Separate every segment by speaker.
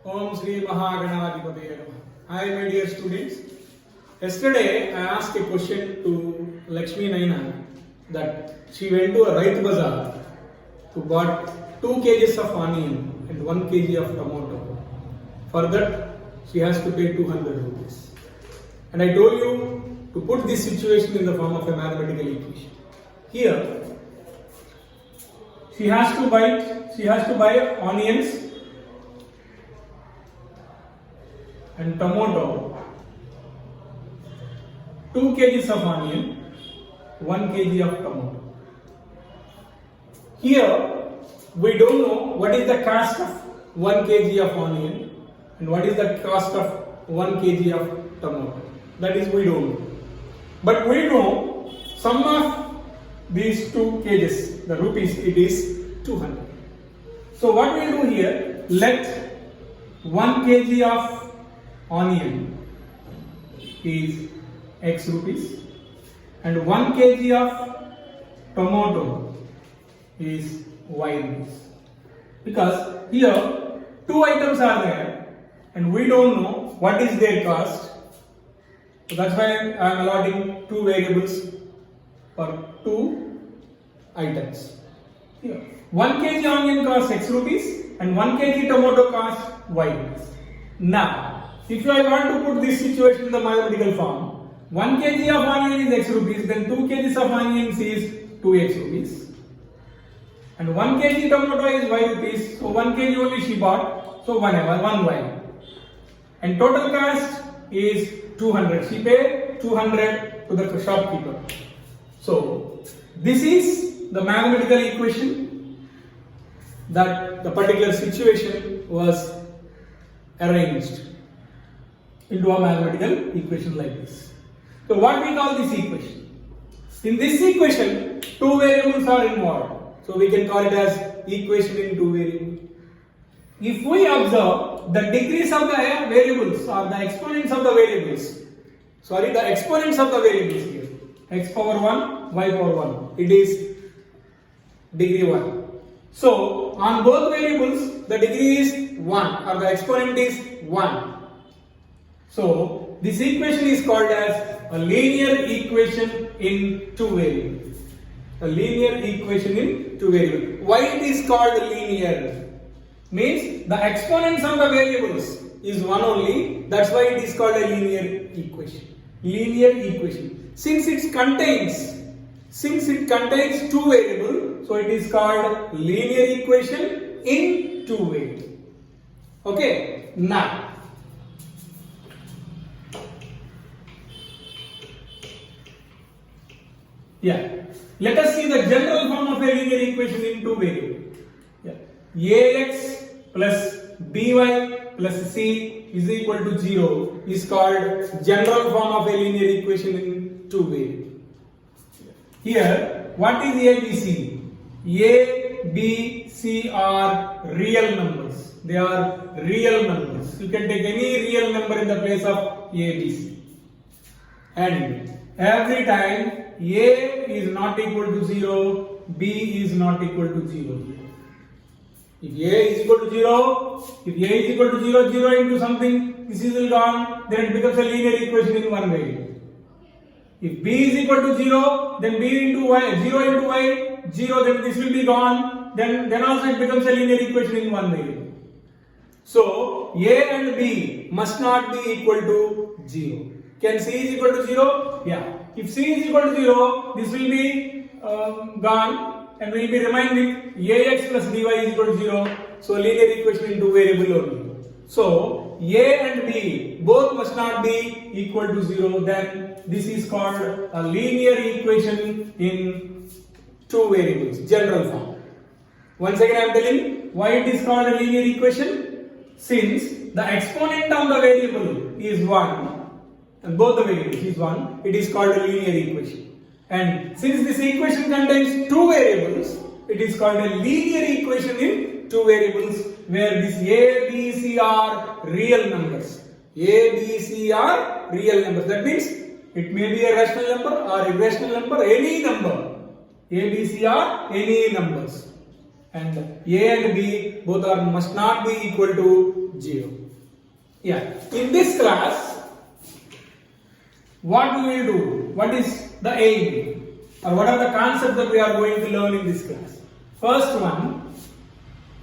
Speaker 1: Om Sri Mahaganadipataye Namaha. Hi my dear students. Yesterday I asked a question to Lakshmi Naina that she went to a Raitu Bazaar to bought 2 kgs of onion and 1 kg of tomato. For that she has to pay 200 rupees. And I told you to put this situation in the form of a mathematical equation. Here she has to buy onions and tomato, 2 kgs of onion, 1 kg of tomato. Here we don't know what is the cost of 1 kg of onion and what is the cost of 1 kg of tomato. That is we don't know. But we know sum of these 2 kgs, the rupees, it is 200. So what we will do here, let 1 kg of onion is X rupees and 1 kg of tomato is Y rupees. Because here 2 items are there and we don't know what is their cost. So that's why I am allotting 2 variables for 2 items. Here 1 kg onion costs X rupees and 1 kg tomato costs Y rupees. Now if I want to put this situation in the mathematical form, 1 kg of onion is X rupees, then 2 kgs of onions is 2X rupees. And 1 kg tomato is Y rupees, so 1 kg only she bought, so 1 Y. And total cost is 200. She paid 200 to the shopkeeper. So this is the mathematical equation that the particular situation was arranged into a mathematical equation like this. So what we call this equation? In this equation, 2 variables are involved. So we can call it as equation in 2 variables. If we observe the degrees of the variables or the exponents of the variables, the exponents of the variables here, x power 1, y power 1, it is degree 1. So on both variables, the degree is 1 or the exponent is 1. So this equation is called as a linear equation in 2 variables. A linear equation in 2 variables. Why it is called linear? Means the exponents of the variables is 1 only. That's why it is called a linear equation. Linear equation. Since it contains 2 variables, so it is called linear equation in 2 variables. Okay. Now let us see the general form of a linear equation in 2 variables. Ax plus by plus c is equal to 0 is called general form of a linear equation in 2 variables. Here, what is a, b, c? A, b, c are real numbers. They are real numbers. You can take any real number in the place of a, b, c. And every time a is not equal to 0, b is not equal to 0. If a is equal to 0, 0 into something, this is gone, then it becomes a linear equation in 1 variable. If b is equal to 0, then b into y, 0 into y, 0, then this will be gone, then also it becomes a linear equation in 1 variable. So a and b must not be equal to 0. Can c is equal to 0? Yeah. If c is equal to 0, this will be gone and will be remain with ax plus by is equal to 0. So linear equation in 2 variable only. So a and b both must not be equal to 0. Then this is called a linear equation in 2 variables, general form. Once again I am telling why it is called a linear equation. Since the exponent of the variable is 1 and both the variables is 1, it is called a linear equation. And since this equation contains 2 variables, it is called a linear equation in 2 variables where this a, b, c are real numbers. A, b, c are real numbers. That means it may be a rational number or irrational number, any number. A, B, C are any numbers. And A and B both must not be equal to 0. Yeah. In this class, what we will do? What is the aim? Or what are the concepts that we are going to learn in this class? First one,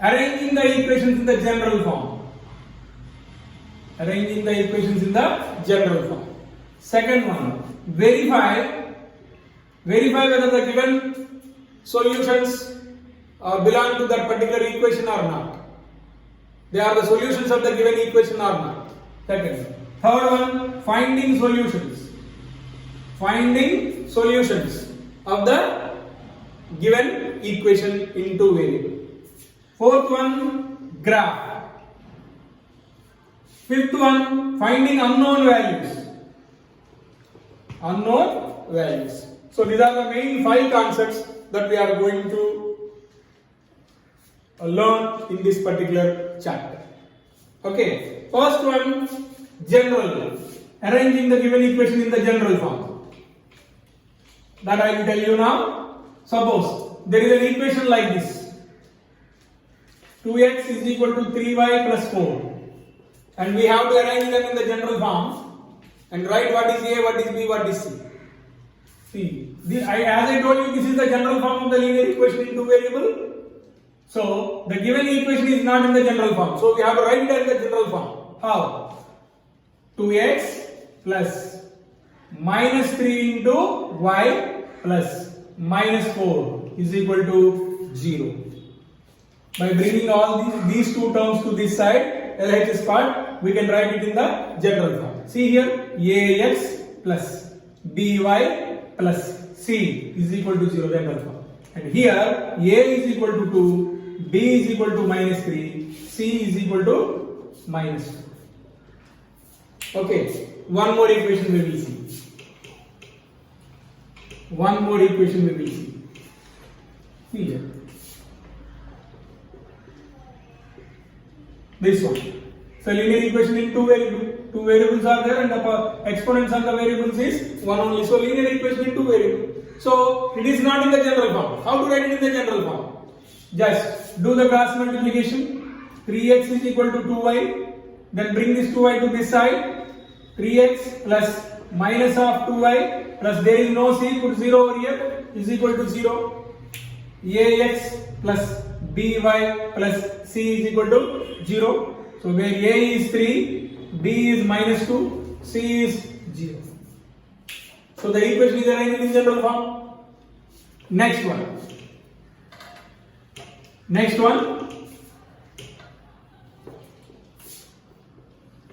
Speaker 1: arranging the equations in the general form. Arranging the equations in the general form. Second one, verify whether the given solutions belong to that particular equation or not. They are the solutions of the given equation or not. Second. Third one, finding solutions. Finding solutions of the given equation in two variables. Fourth one, graph. Fifth one, finding unknown values. Unknown values. So these are the main 5 concepts that we are going to learn in this particular chapter. Okay, first one, general. Arranging the given equation in the general form. That I will tell you now. Suppose there is an equation like this. 2x is equal to 3y plus 4. And we have to arrange them in the general form and write what is A, what is B, what is C. See, as I told you, this is the general form of the linear equation in two variables. So, the given equation is not in the general form. So, we have to write it as the general form. How? 2x plus minus 3 into y plus minus 4 is equal to 0. By bringing all these two terms to this side, LHS part, we can write it in the general form. See here, ax plus by plus c is equal to 0, general form. And here, a is equal to 2, b is equal to minus 3, c is equal to minus 2. Okay, one more equation we will see. One more equation we will see. See here. This one. So linear equation in two variables. Two variables are there and the exponents on the variables is one only. So linear equation in two variables. So it is not in the general form. How to write it in the general form? Just do the cross multiplication. 3x is equal to 2y. Then bring this 2y to this side. 3x plus minus of 2y plus there is no c, put 0 over here, is equal to 0. ax plus by plus c is equal to 0. So where a is 3, b is minus 2, c is 0. So the equation is arranged in general form. Next one. Next one.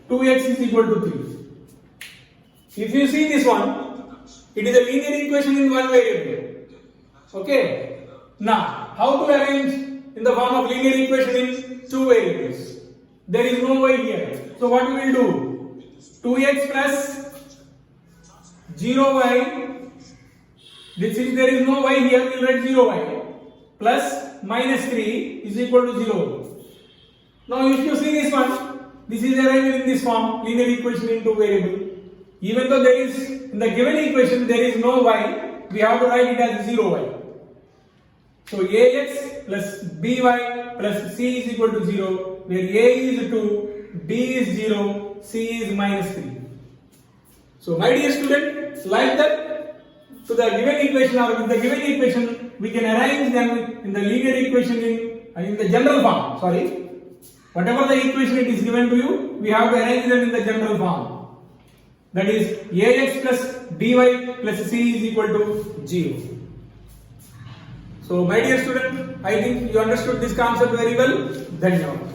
Speaker 1: 2x is equal to 3. If you see this one, it is a linear equation in one variable. Okay. Now, how to arrange in the form of linear equation in two variables? There is no y here. So what we will do? 2x plus 0y. Since there is no y here, we will write 0y. Plus minus 3 is equal to 0. Now if you see this one, this is arranged in this form, linear equation in two variables. Even though there is, in the given equation, there is no y, we have to write it as 0y. So ax plus by plus c is equal to 0, where a is 2, b is 0, c is minus 3. So my dear student, like that, to the given equation or with the given equation, we can arrange them in the linear equation in the general form. Sorry, whatever the equation it is given to you, we have to arrange them in the general form. That is ax plus by plus c is equal to 0. So my dear student, I think you understood this concept very well. Dhanyavad.